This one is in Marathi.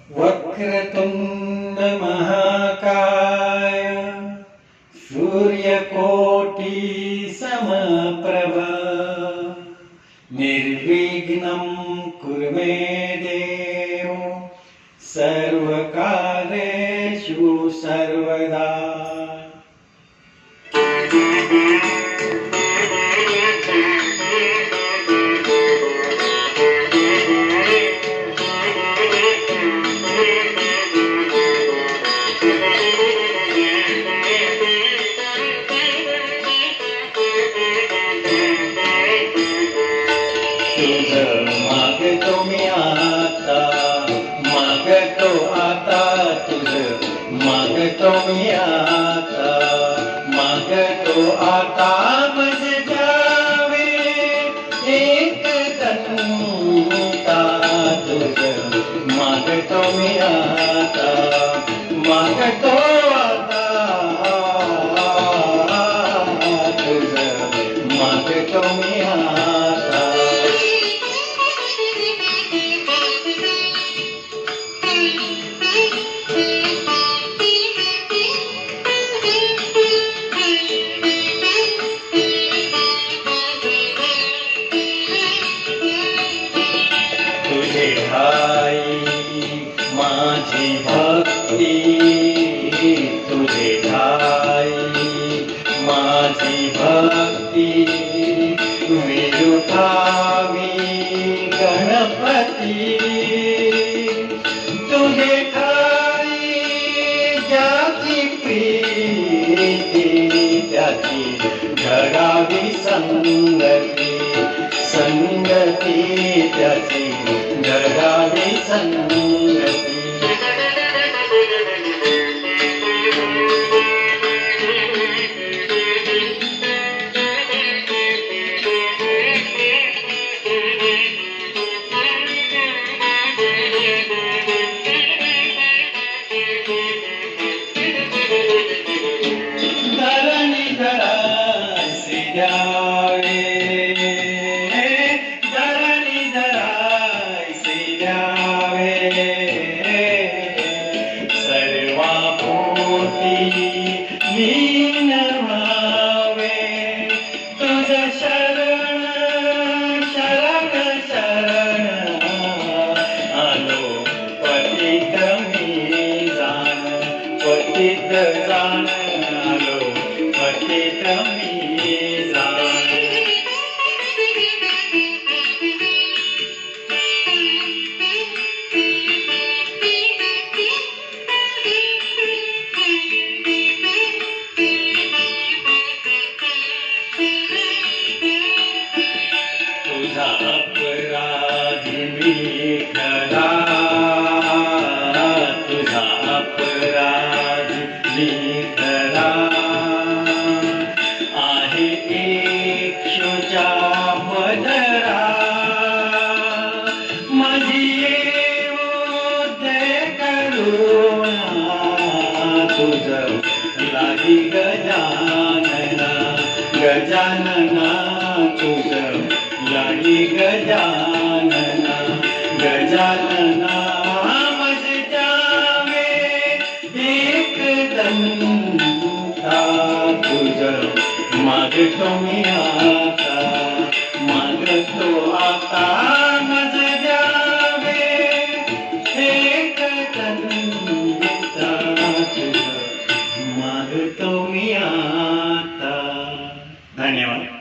वक्रतुंड महाकाय सूर्यकोटि समप्रभा निर्विघ्नं कुरु मे देव सर्वकार्येषु सर्वदा। मागतो मी आता, मागतो आता तुझं, मागतो मी आता, मागतो आता मज द्यावे एक दंता तुझं, मागतो मी आता, मागतो आता तुझं, मागतो मी आता। तुझे ठाई माझी भक्ती, तुझे ठाई माझी भक्ती, विरुठावी गणपती, तुझे ठाई ज्याची प्रीती त्याची घडावी संगती, संगती त्याची घडावी संगती। धरणी धरासी द्यावे, धरणी धरासी द्यावे, सर्वापोटी लीन व्हावे, तुझ शरण शरण शरण आलो पतित मी जाण, पतित जाण आलो पतित मी जाण। तुझा अपराधी मी खरा, तुझा अपराधी मी खरा, आहे एकशुचा मधरा, माझी दे करुणा, तुझं लागी गजानना, गजानना तुझं लागी गजानना, गजानना मज द्यावे एक दंता तुझं, मागतो मी आता, मागतो आता मज द्यावे एक दंता तुझं, मागतो मी आता। धन्यवाद।